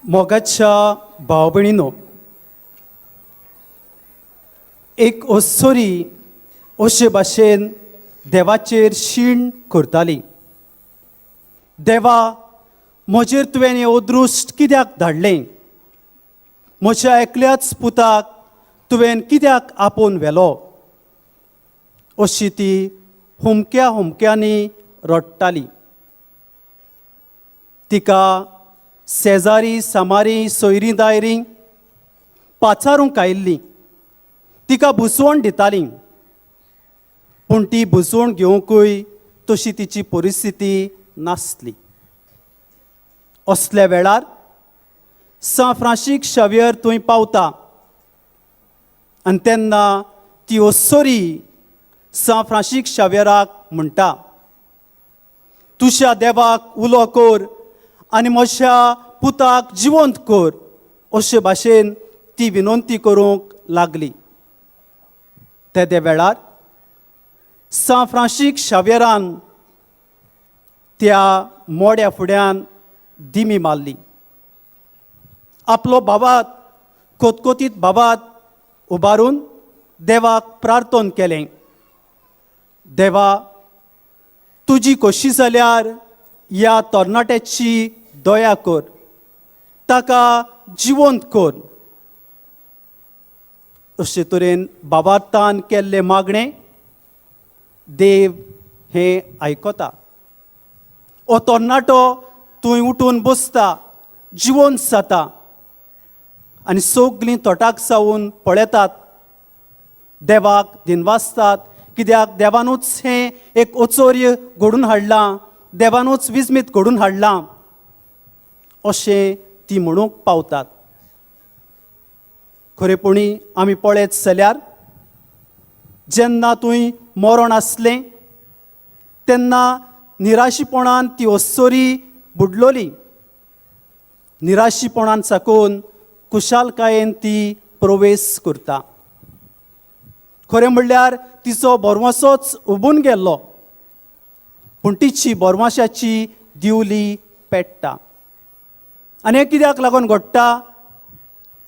मोगाच्या भाव भयणीनो, एक ओस्सोरी अशे भाशेन देवाचेर शीण करताली. देवा, म्हजेर तुवें हें अदृश्ट कित्याक धाडलें? म्हज्या एकल्याच पुताक तुवें कित्याक आपोवन व्हेलो? अशी ती हुमक्या हुमक्यांनी रडटाली. तिका शेजारी सामारी सोयरीं दायरीं पाचारूंक आयिल्लीं तिका बुसवण दितालीं, पूण ती बुसवण घेवंकूय तशी तिची परिस्थिती नासली. असल्या वेळार सान फ्रांसीस शावेर थंय पावता आनी तेन्ना ती ओस्सोरी सान फ्रांसीस शावेराक म्हणटा, तुज्या देवाक उलो कर आनी म्हज्या पुताक जिवंत कर. अशे भाशेन ती विनंती करूंक लागली. त्या वेळार सान फ्रांसीस शावेरान त्या मोड्या फुड्यान दिमी मारली. आपलो बाबात कोतकोतीत बाबात उबारून देवाक प्रार्थना केलें, देवा, तुजी कशी जाल्यार ह्या तरणाट्याची दया कर, ताका जिवंत कर. अशे तरेन बाबार्थान केल्लें मागणें देव हें आयकता. हो तरणाटो थंय उठून बसता, जिवंत जाता आनी सगलीं तोटाक सावन पळयतात. देवाक दिनवासतात, कित्याक देवानूच हें एक ओचोर्य घडून हाडलां, देवानूच विस्मीत घडून हाडलां अशें ती म्हणूंक पावतात. खरेपणी आमी पळयत जाल्यार जेन्ना थंय मरण आसलें तेन्ना निराशीपणान ती ओस्सोरी बुडलोली. निराशीपणान साकून कुशालकायेन ती प्रवेश करता. खरें म्हणल्यार तिचो बोरवोसोच उबून गेल्लो, पूण तिची बोरवोशाची दिवली पेट्टा. आनी हें कित्याक लागून घडटा?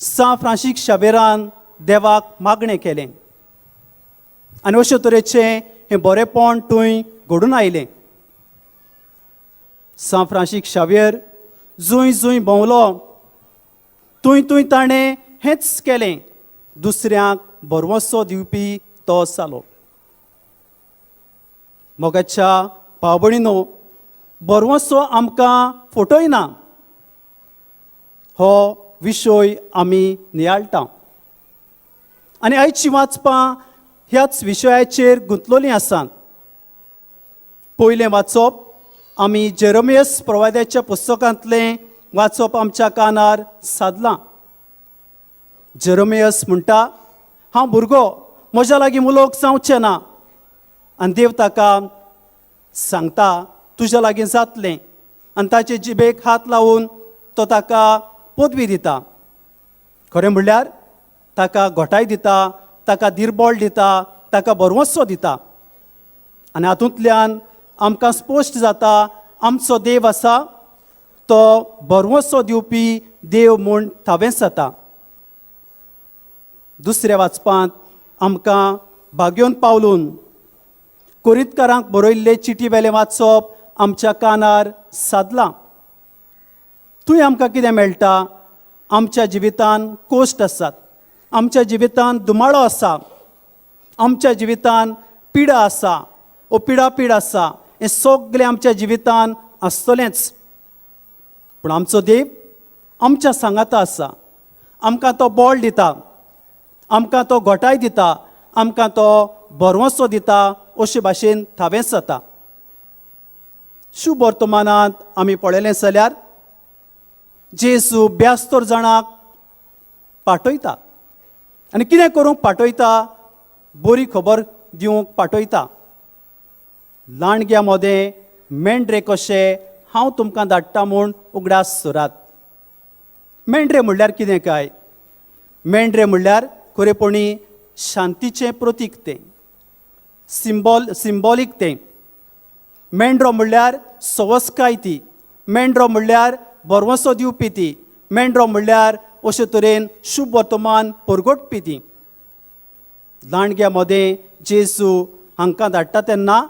सान फ्रांसीस शावेरान देवाक मागणें केलें आनी अशे तरेचें हें बरेंपण थंय घडून आयलें. सान फ्रांसीस शावेर जूंय जूंय भोंवलो, थंय थंय ताणें हेंच केलें, दुसऱ्यांक बोरवोसो दिवपी तो जालो. मोगाच्या भाव भयणीनो, बोरवोसो आमकां फटयना हो विशय आमी नियाळटा. आनी आयची वाचपां ह्याच विशयाचेर गुंतलोलीं आसात. पयलें वाचप आमी जेरेमियास प्रवाद्याच्या पुस्तकांतलें वाचप आमच्या कानार सादलां. जेरेमियास म्हणटा, हांव भुरगो, म्हज्या लागीं उलोवंक जावचें ना. आनी देव ताका सांगता, तुज्या लागीं जातलें. आनी ताचे जिबेक हात लावून तो ताका पदवी दिता. खरें म्हणल्यार ताका घोटाय दिता, ताका दिरबोळ दिता, ताका बोरवोसो दिता. आनी हातूंतल्यान आमकां स्पश्ट जाता, आमचो देव आसा तो बोरवोसो दिवपी देव म्हूण थावें जाता. दुसऱ्या वाचपांत आमकां भाग्योन पावलून कोरींतकारांक बरयल्ले चिटी वेलें वाचप आमच्या कानार सादलां. थंय आमकां कितें मेळटा? आमच्या जिवितांत कोश्ट आसात, आमच्या जिवितांत दुमाळो आसा, आमच्या जिवितांत पिडा आसा, ओ पिडापीड आसा. हें सगळें आमच्या जिवितांत आसतलेंच. पूण आमचो देव आमच्या सांगाता आसा. आमकां तो बोळ दिता, आमकां तो घोटाय दिता, आमकां तो बोरवोसो दिता. अशे भाशेन थावें जाता. शुभ वर्तमानांत आमी पळयलें जाल्यार जेजू 72 जाणांक पाठयता. आनी कितें करूंक पाठयता? बरी खबर दिवंक पाठयता. लांडग्या मोदें मेंढरे कशें हांव तुमकां धाडटा म्हूण उगडास सुरात. मेंढरे म्हणल्यार कितें काय? मेंढरे म्हणल्यार खरेपणी शांतीचें प्रतीक तें, सिंबॉलीक तें. मेंढरो म्हणल्यार सवस्काय ती. मेंढरो म्हणल्यार बोरवोसो दिवपी ती. मेंढरो म्हणल्यार अशे तरेन शुभ वर्तमान परगटपी ती लांडग्या मदें जेजू हांकां धाडटा तेन्ना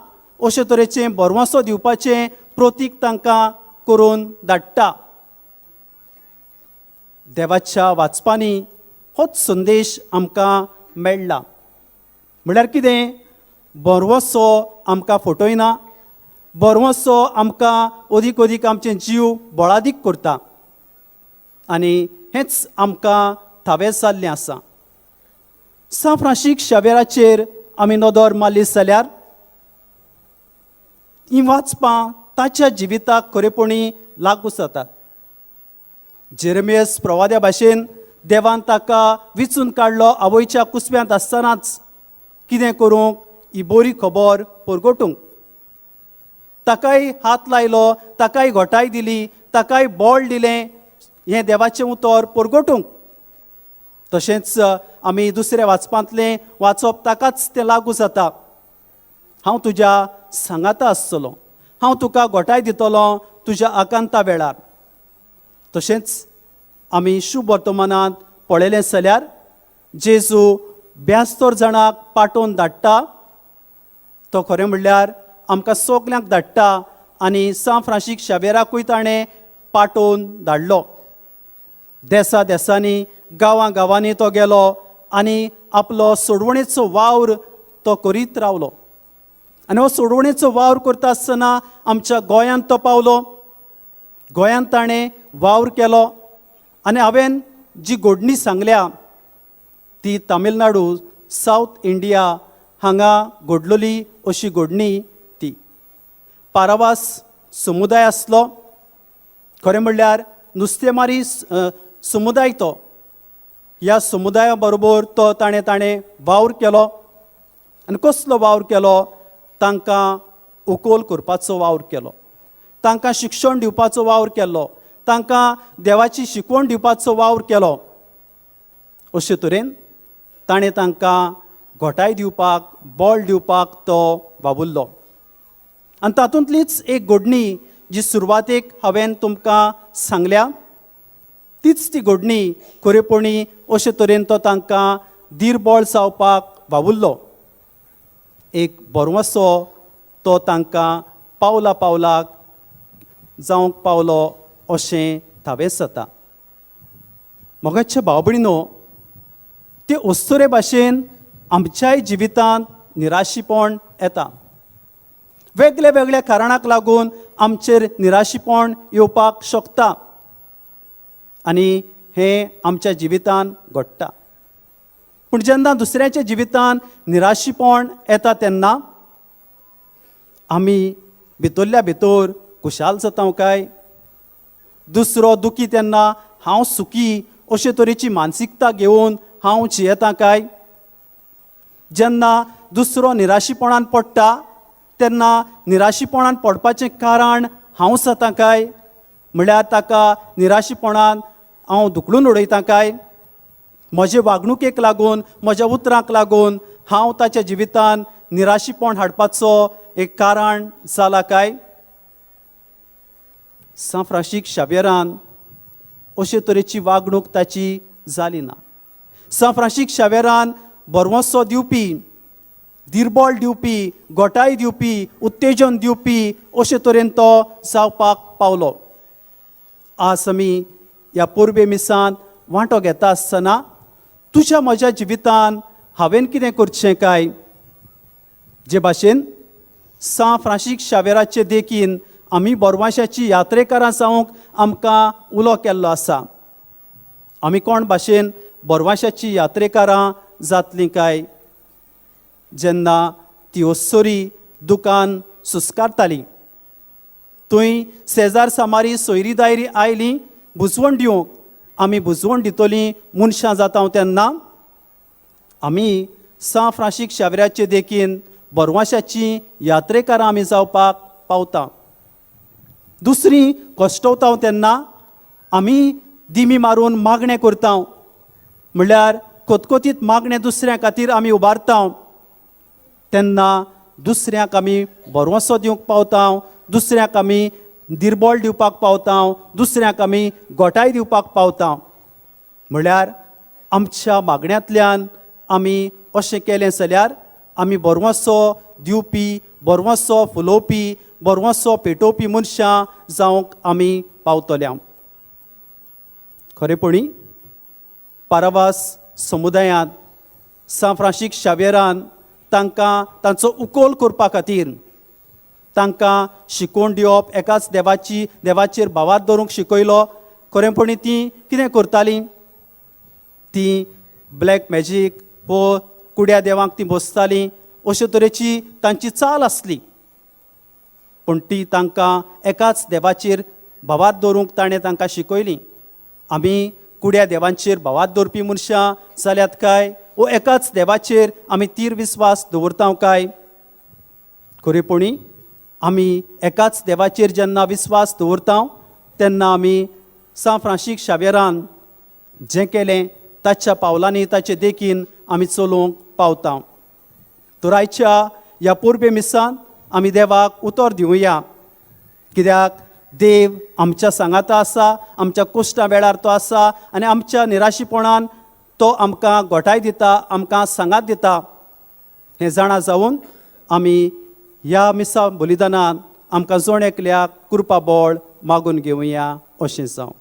अशे तरेचें बरवंसो दिवपाचें प्रतीक तांकां करून धाडटा. देवाच्या वाचपांनी होच संदेश आमकां मेळ्ळा. म्हळ्यार कितें? बरवंसो आमकां फटयना, बरवंसो आमकां अदीक अदीक आमचे जीव बळादीक करता आनी हेंच आमकां थावेस जाल्लें आसा. सान फ्रांसीस शावेराचेर आमी नदर मारली जाल्यार हीं वाचपां ताच्या जिविताक खरेपणी लागू जातात. जेरेमियस प्रवाद्या भाशेन देवान ताका विचून काडलो आवयच्या कुसव्यांत आसतनाच कितें करूंक ही बरी खबर परगटूंक. ताकाय हात लायलो, ताकाय घोटाय दिली, ताकाय बळ दिलें हें देवाचें उतर परगटूंक. तशेंच आमी दुसऱ्या वाचपांतलें वाचप ताकाच तें लागू जाता. हांव तुज्या सांगाता आसतलों, हांव तुका घोटाय दितलों तुज्या आकांता वेळार. तशेंच आमी शुभ वर्तमानांत पळयलें जाल्यार जेजू 72 जाणांक पाठोवन धाडटा. तो खरें म्हणल्यार आमकां सगल्यांक धाडटा आनी सान फ्रांसीस शावेराकूय ताणें पाठोवन धाडलो. देसा देसांनी गांवां गांवांनी तो गेलो आनी आपलो सोडवणेचो वावर तो करीत रावलो. आनी हो सोडवणेचो वावर करता आसतना आमच्या गोंयांत तो पावलो. गोंयांत ताणें वावर केलो आनी हांवें जी घडणी सांगल्या ती तामिळनाडू सावथ इंडिया हांगा घडलोली अशी घडणी ती. पारावास समुदाय आसलो. खरें म्हणल्यार नुस्तेमारी समुदाय तो. ह्या समुदाया बरोबर तो ताणें वावर केलो. आनी कसलो वावर केलो? तांकां उखोल करपाचो वावर केलो, तांकां शिक्षण दिवपाचो वावर केलो, तांकां देवाची शिकवण दिवपाचो वावर केलो. अशे तरेन ताणें तांकां घोटाय दिवपाक, बळ दिवपाक तो वावुरलो. आनी तातूंतलीच एक घडणी जी सुरवातेक हांवें तुमकां सांगल्या तीच ती घडणी खरेपणी अशे तरेन तो तांकां दिरबळ जावपाक वावुरलो. एक बरवंसो तो तांकां पावला पावलाक जावंक पावलो अशें थावेस जाता. मोगाच्या भाव भयणीनो, ते अस्तरे भाशेन आमच्याय जिवितांत निराशीपण येता. वेगळ्या वेगळ्या कारणाक लागून आमचेर निराशीपण येवपाक शकता आनी हें आमच्या जिवितांत घडटा. पूण जेन्ना दुसऱ्याच्या जिवितांत निराशीपण येता तेन्ना आमी भितरल्या भितर खुशाल जाता काय? दुसरो दुखी तेन्ना हांव सुखी अशे तरेची मानसिकता घेवन हांव जियेतां काय? जेन्ना दुसरो निराशीपणान पडटा तेन्ना निराशीपणान पडपाचें कारण हांव जाता काय? म्हळ्यार ताका निराशीपणान हांव धुकलून उडयतां काय? म्हजे वागणुकेक लागून, म्हज्या उतरांक लागून हांव ताच्या जिवितांत निराशीपण हाडपाचो एक कारण जाला काय? सान फ्रांसीस शावेरान अशे तरेची वागणूक ताची जाली ना. सान फ्रांसीस शावेरान बरवंसो दिवपी, दिरबळ दिवपी, घोटाय दिवपी, उत्तेजन दिवपी अशे तरेन तो जावपाक पावलो. आज आमी ह्या पोरबे मिसांत वांटो घेता आसतना तुज्या म्हज्या जिवितांत हांवें कितें करचें काय? जे भाशेन सान फ्रांसीस शावेराचे देखीन आमी बरवंशाची यात्रेकारां जावंक आमकां उलो केल्लो आसा. आमी कोण भाशेन बरवंशाची यात्रेकारां जातलीं काय? जेन्ना ती ओस्सोरी दुकान सुस्कारताली, थंय शेजार सामारी सोयरी दायरी आयलीं बुजवण दिवंक, आमी बुजवण दितलीं मनशां जाता तेन्ना आमी सान फ्रांसीस शावेराचे देखीन बरवंशाची यात्रेकारां आमी जावपाक पावता. दुसरीं कश्टवता तेन्ना आमी दिमी मारून मागणें करता, म्हणल्यार कोतकोतीत मागणें दुसऱ्या खातीर आमी उबारता. तेन्ना दुसऱ्याक आमी बरवंसो दिवंक पावता, दुसऱ्याक आमी दिरबोळ दिवपाक पावता, दुसऱ्यांक आमी घोटाय दिवपाक पावता. म्हळ्यार आमच्या मागण्यांतल्यान आमी अशें केलें जाल्यार आमी बरवंसो दिवपी, बरवंसो फुलोवपी, बरवंसो पेटोवपी मनशां जावंक आमी पावतल्या. खरेपणी पारावास समुदायांत सान फ्रांसीस शावेरान तांकां तांचो उखोल करपा खातीर तांकां शिकोवन दिवप, एकाच देवाचेर भावार्थ दवरूंक शिकयलो. खरेपणी तीं कितें करतालीं? तीं ब्लॅक मॅजीक वो कुड्या देवांक तीं बसतालीं, अशे तरेची तांची चाल आसली. पूण ती तांकां एकाच देवाचेर भावार्थ दवरूंक ताणें तांकां शिकयली. आमी कुड्या देवांचेर भावार्थ दवरपी मनशां जाल्यात काय, वो एकाच देवाचेर आमी तीर विस्वास दवरता काय? खरेपणी आमी एकाच देवाचेर जेन्ना विस्वास दवरता तेन्ना आमी सान फ्रांसीस शावेरान जें केलें ताच्या पावलांनी, ताचे देखीन आमी चलोवंक पावता. तर आयच्या ह्या पुर्बे मिसान आमी देवाक उतर दिवया, कित्याक देव आमच्या सांगाता आसा, आमच्या कोश्टा वेळार तो आसा आनी आमच्या निराशीपणान तो आमकां घोटाय दिता, आमकां सांगात दिता. हें जाणा जावन आमी ह्या मिसा बलिदानान आमकां जोण एकल्याक कृपा बळ मागून घेवया. अशें जावं.